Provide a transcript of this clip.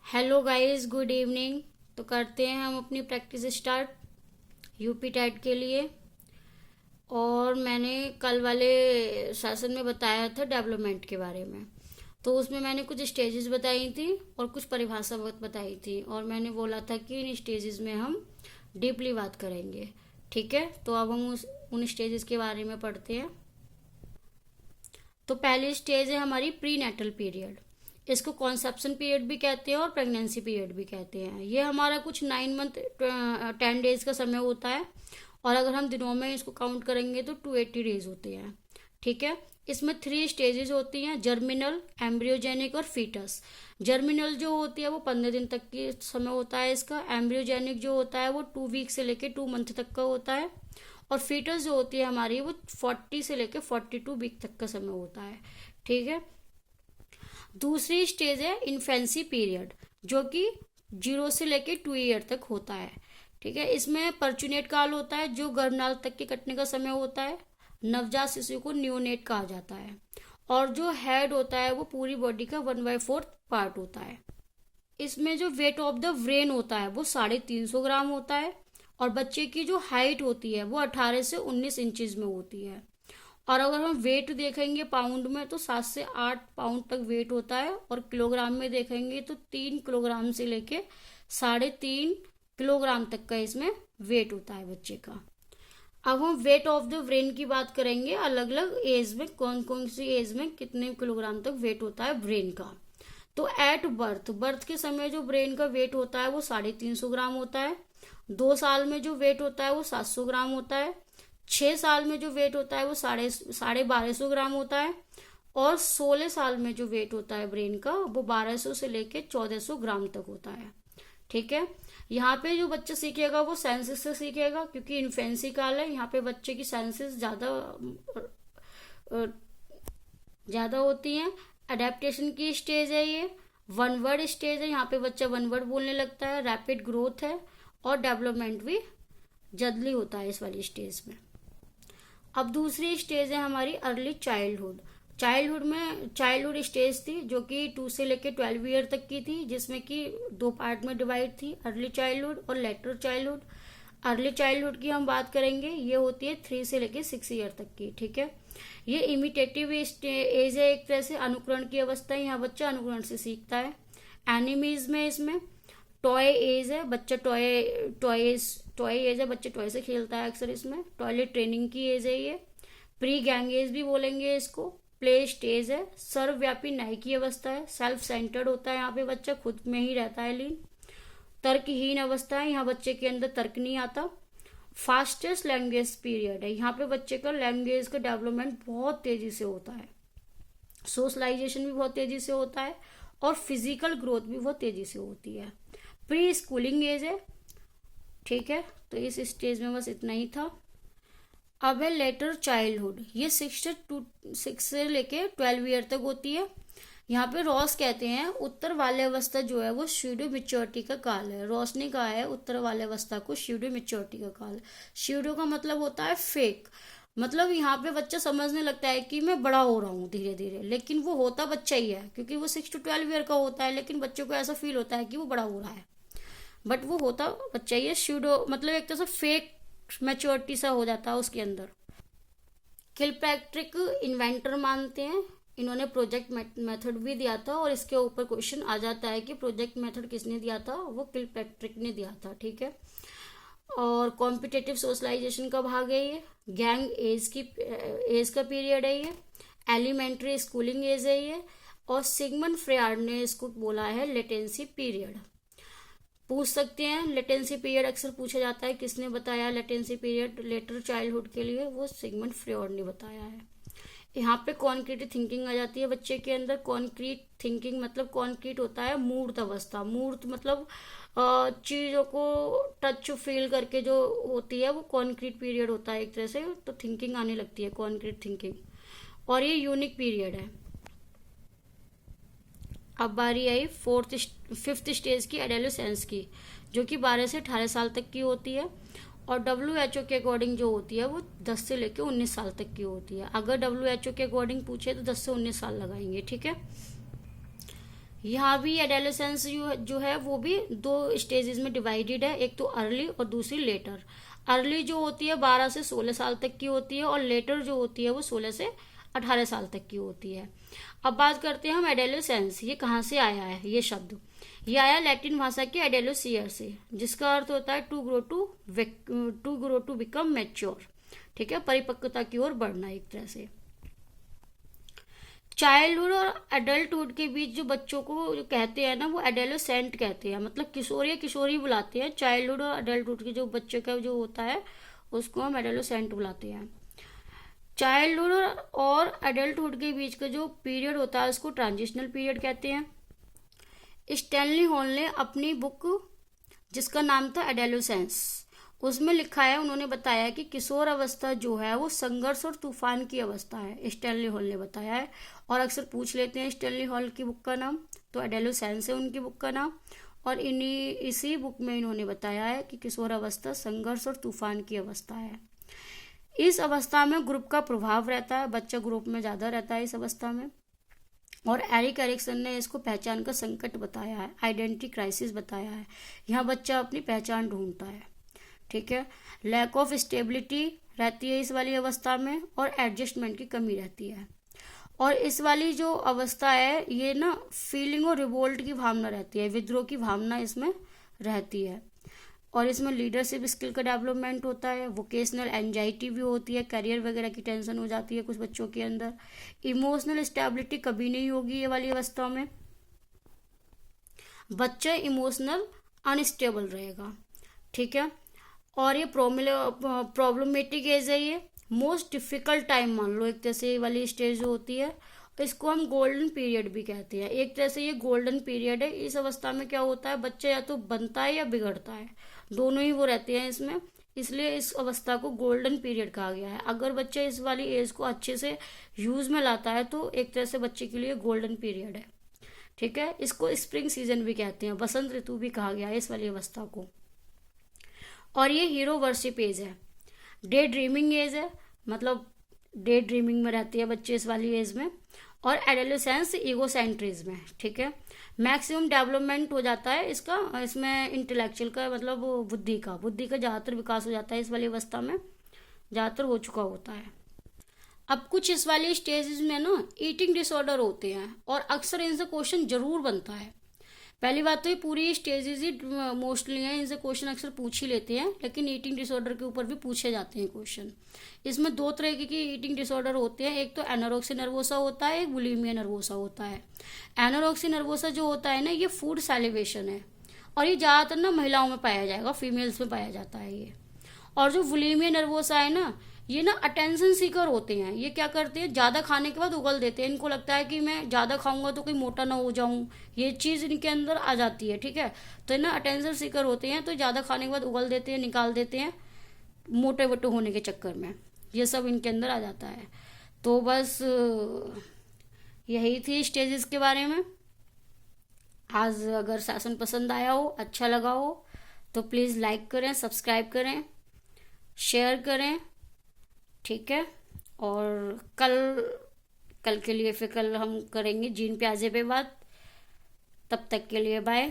Hello guys, good evening. तो करते हैं हम अपनी प्रैक्टिस स्टार्ट यूपी टेट के लिए। और मैंने कल वाले सेशन में बताया था डेवलपमेंट के बारे में। तो उसमें मैंने कुछ स्टेजेस बताई थी और कुछ परिभाषा बताई थी, और मैंने बोला था कि इन स्टेजेस में हम डीपली बात करेंगे। ठीक है, तो अब हम उन स्टेजेस के बारे में पढ़ते हैं। तो पहली स्टेज है हमारी प्री नेटल पीरियड। इसको कॉन्सेप्शन पीरियड भी कहते हैं और प्रेगनेंसी पीरियड भी कहते हैं। ये हमारा कुछ 9 मंथ 10 डेज का समय होता है, और अगर हम दिनों में इसको काउंट करेंगे तो 280 डेज होते हैं। ठीक है, इसमें 3 स्टेजेस होती हैं: जर्मिनल, एम्ब्रियोजेनिक और फीटस। जर्मिनल जो होती है वो 15 दिन तक की समय होता है इसका। एम्ब्रियोजेनिक जो होता है वो 2 वीक से लेके 2 मंथ तक का होता है। और फीटस जो होती है हमारी वो 40 से लेके 42 वीक तक का समय होता है। ठीक है, दूसरी स्टेज है इन्फेंसी पीरियड, जो कि 0 से लेके 2 ईयर तक होता है। ठीक है, इसमें परचुनेट काल होता है, जो गर्भनाल तक के कटने का समय होता है। नवजात शिशु को न्यूनेट कहा जाता है। और जो हेड होता है वो पूरी बॉडी का 1/4 पार्ट होता है। इसमें जो वेट ऑफ द ब्रेन होता है वो 350 ग्राम होता है। और बच्चे की जो हाइट होती है वो 18 से 19 इंचज में होती है। और अगर हम वेट देखेंगे पाउंड में तो 7 से 8 पाउंड तक वेट होता है। और किलोग्राम में देखेंगे तो 3 किलोग्राम से लेके 3.5 किलोग्राम तक का इसमें वेट होता है बच्चे का। अब हम वेट ऑफ द ब्रेन की बात करेंगे, अलग अलग एज में कौन कौन सी एज में कितने किलोग्राम तक वेट होता है ब्रेन का। तो एट बर्थ, बर्थ के समय जो ब्रेन का वेट होता है वो 350 ग्राम होता है। 2 साल में जो वेट होता है वो 700 ग्राम होता है। 6 साल में जो वेट होता है वो 1250 ग्राम होता है। और 16 साल में जो वेट होता है ब्रेन का वो 1200 से लेके 1400 ग्राम तक होता है। ठीक है, यहाँ पे जो बच्चा सीखेगा वो सेंसेस से सीखेगा, क्योंकि इन्फेंसी काल है। यहाँ पे बच्चे की सेंसेस ज्यादा होती हैं। अडेप्टेशन की स्टेज है ये। वन वर्ड स्टेज है, यहाँ पे बच्चा वन वर्ड बोलने लगता है। रैपिड ग्रोथ है, और डेवलपमेंट भी जल्दी होता है इस वाली स्टेज में। अब दूसरी स्टेज है हमारी अर्ली चाइल्डहुड। चाइल्डहुड स्टेज थी जो कि 2 से लेके 12 ईयर तक की थी, जिसमें कि 2 पार्ट में डिवाइड थी: अर्ली चाइल्डहुड और लेटर चाइल्डहुड। अर्ली चाइल्डहुड की हम बात करेंगे, ये होती है 3 से लेके 6 ईयर तक की। ठीक है, ये इमिटेटिव एज है, एक तरह से अनुकरण की अवस्था है। यहाँ बच्चा अनुकरण से सीखता है। एनिमीज में इसमें टॉय एज है, बच्चा टॉय एज है, बच्चा टॉय से खेलता है अक्सर। इसमें टॉयलेट ट्रेनिंग की एज है ये। प्री गैंग एज भी बोलेंगे इसको। प्ले स्टेज है, सर्वव्यापी न्याय की अवस्था है। सेल्फ सेंटर्ड होता है, यहाँ पे बच्चा खुद में ही रहता है लीन। तर्कहीन अवस्था है, यहाँ बच्चे के अंदर तर्क नहीं आता। फास्टेस्ट लैंग्वेज पीरियड है, यहाँ पे बच्चे का लैंग्वेज का डेवलपमेंट बहुत तेजी से होता है। सोशलाइजेशन भी बहुत तेजी से होता है, और फिजिकल ग्रोथ भी बहुत तेजी से होती है। प्री स्कूलिंग एज है। ठीक है, तो इस स्टेज में बस इतना ही था। अब है लेटर चाइल्डहुड, ये 6 से लेके 12 ईयर तक होती है। यहाँ पे रॉस कहते हैं उत्तर बाल्यावस्था जो है वो स्यूडो मिच्योरिटी का काल है। रॉस ने कहा है उत्तर बाल्यावस्था को स्यूडो मिच्योरिटी का काल। स्यूडो का मतलब होता है फेक, मतलब यहाँ पे बच्चा समझने लगता है कि मैं बड़ा हो रहा हूँ धीरे धीरे, लेकिन वो होता बच्चा ही है, क्योंकि वो 6 to 12 ईयर का होता है, लेकिन बच्चों को ऐसा फील होता है कि वो बड़ा हो रहा है, बट वो होता बच्चा ही है। स्यूडो मतलब एक तरह से फेक मैच्योरिटी सा हो जाता है उसके अंदर। किलपैट्रिक इन्वेंटर मानते हैं, इन्होंने प्रोजेक्ट मेथड भी दिया था, और इसके ऊपर क्वेश्चन आ जाता है कि प्रोजेक्ट मेथड किसने दिया था, वो किलपैट्रिक ने दिया था। ठीक है, और कॉम्पिटेटिव सोशलाइजेशन का भाग है ये। गैंग एज का पीरियड है ये। एलिमेंट्री स्कूलिंग एज है ये। और सिगमंड फ्रेयार्ड ने इसको बोला है लेटेंसी पीरियड। पूछ सकते हैं, लेटेंसी पीरियड अक्सर पूछा जाता है, किसने बताया लेटेंसी पीरियड लेटर चाइल्डहुड के लिए, वो सिगमंड फ्रेयड ने बताया है। यहाँ पे कॉन्क्रीट थिंकिंग आ जाती है बच्चे के अंदर। कॉन्क्रीट थिंकिंग मतलब कॉन्क्रीट होता है मूर्त अवस्था। मूर्त मतलब चीजों को टच फील करके जो होती है वो कॉन्क्रीट पीरियड होता है एक तरह से, तो थिंकिंग आने लगती है कॉन्क्रीट थिंकिंग, और ये यूनिक पीरियड है। अब बारी आई फिफ्थ स्टेज की एडोलेसेंस की, जो कि 12 से 18 साल तक की होती है। और WHO के अकॉर्डिंग जो होती है वो 10 से लेकर 19 साल तक की होती है। अगर WHO के अकॉर्डिंग पूछे तो 10 से 19 साल लगाएंगे। ठीक है, यहाँ भी एडोलेसेंस जो है वो भी दो स्टेजेस में डिवाइडेड है, एक तो अर्ली और दूसरी लेटर। अर्ली जो होती है 12 से 16 साल तक की होती है, और लेटर जो होती है वो 16 से 18 साल तक की होती है। अब बात करते हैं हम एडोलेसेंस, ये कहाँ से आया है ये शब्द। ये आया लैटिन भाषा के एडोलेसियर से, जिसका अर्थ होता है to grow to become mature. ठीक है, परिपक्वता की ओर बढ़ना एक तरह से। चाइल्डहुड और एडल्टहुड के बीच जो बच्चों को जो कहते हैं ना, वो एडोलेसेंट कहते हैं, मतलब किशोर या किशोरी बुलाते हैं। चाइल्डहुड और एडल्टहुड के जो बच्चे का जो होता है उसको हम एडोलेसेंट बुलाते हैं। चाइल्डहुड और एडल्टहुड के बीच का जो पीरियड होता है उसको ट्रांजिशनल पीरियड कहते हैं। स्टैनली हॉल ने अपनी बुक जिसका नाम था एडोलेसेंस, उसमें लिखा है, उन्होंने बताया कि किशोर अवस्था जो है वो संघर्ष और तूफान की अवस्था है, स्टैनली हॉल ने बताया है। और अक्सर पूछ लेते हैं स्टैनली हॉल की बुक का नाम, तो एडोलेसेंस है उनकी बुक का नाम। और इसी बुक में इन्होंने बताया है कि किशोर अवस्था संघर्ष और तूफान की अवस्था है। इस अवस्था में ग्रुप का प्रभाव रहता है, बच्चा ग्रुप में ज़्यादा रहता है इस अवस्था में। और एरिक एरिक्सन ने इसको पहचान का संकट बताया है, आइडेंटिटी क्राइसिस बताया है। यहाँ बच्चा अपनी पहचान ढूंढता है। ठीक है, लैक ऑफ स्टेबिलिटी रहती है इस वाली अवस्था में, और एडजस्टमेंट की कमी रहती है। और इस वाली जो अवस्था है ये ना फीलिंग और रिवोल्ट की भावना रहती है, विद्रोह की भावना इसमें रहती है। और इसमें लीडरशिप स्किल का डेवलपमेंट होता है, वोकेशनल एंजाइटी भी होती है, करियर वगैरह की टेंशन हो जाती है कुछ बच्चों के अंदर। इमोशनल स्टेबिलिटी कभी नहीं होगी ये वाली अवस्था में, बच्चा इमोशनल अनस्टेबल रहेगा। ठीक है, और ये प्रॉब्लमेटिक एज है, ये मोस्ट डिफिकल्ट टाइम मान लो एक तरह से ये वाली स्टेज जो होती है। इसको हम गोल्डन पीरियड भी कहते हैं, एक तरह से ये गोल्डन पीरियड है। इस अवस्था में क्या होता है, बच्चा या तो बनता है या बिगड़ता है, दोनों ही वो रहते हैं इसमें, इसलिए इस अवस्था को गोल्डन पीरियड कहा गया है। अगर बच्चा इस वाली एज को अच्छे से यूज में लाता है तो एक तरह से बच्चे के लिए गोल्डन पीरियड है। ठीक है, इसको स्प्रिंग सीजन भी कहते हैं, बसंत ऋतु भी कहा गया है इस वाली अवस्था को। और ये हीरो वर्शिप एज है, डे ड्रीमिंग एज है, मतलब डे ड्रीमिंग में रहती है बच्चे इस वाली एज में। और एडोलेसेंस ईगोसेंट्रिज्म है। ठीक है, मैक्सिमम डेवलपमेंट हो जाता है इसका, इसमें इंटेलेक्चुअल का मतलब बुद्धि का ज़्यादातर विकास हो जाता है इस वाली अवस्था में, ज़्यादातर हो चुका होता है। अब कुछ इस वाली स्टेजेस में ना ईटिंग डिसऑर्डर होते हैं, और अक्सर इनसे क्वेश्चन जरूर बनता है। पहली बात तो ये पूरी स्टेजेस ही मोस्टली हैं, इनसे क्वेश्चन अक्सर पूछ ही लेते हैं, लेकिन ईटिंग डिसऑर्डर के ऊपर भी पूछे जाते हैं क्वेश्चन। इसमें दो तरह की ईटिंग डिसऑर्डर होते हैं, एक तो एनोरेक्सिया नर्वोसा होता है, एक बुलिमिया नर्वोसा होता है। एनोरेक्सिया नर्वोसा जो होता है ना, ये फूड सैलिवेशन है, और ये ज़्यादातर ना महिलाओं में पाया जाएगा, फीमेल्स में पाया जाता है ये। और जो बुलिमिया नर्वोसा है ना, ये ना अटेंशन सीकर होते हैं। ये क्या करते हैं, ज़्यादा खाने के बाद उगल देते हैं, इनको लगता है कि मैं ज़्यादा खाऊंगा तो कोई मोटा ना हो जाऊं, ये चीज़ इनके अंदर आ जाती है। ठीक है, तो ना अटेंशन सीकर होते हैं, तो ज़्यादा खाने के बाद उगल देते हैं, निकाल देते हैं मोटे वोटे होने के चक्कर में, ये सब इनके अंदर आ जाता है। तो बस यही थी स्टेजेस के बारे में। आज अगर सेशन पसंद आया हो, अच्छा लगा हो, तो प्लीज़ लाइक करें, सब्सक्राइब करें, शेयर करें। ठीक है, और कल के लिए फिर कल हम करेंगे जीन प्याजे पे बात। तब तक के लिए बाय।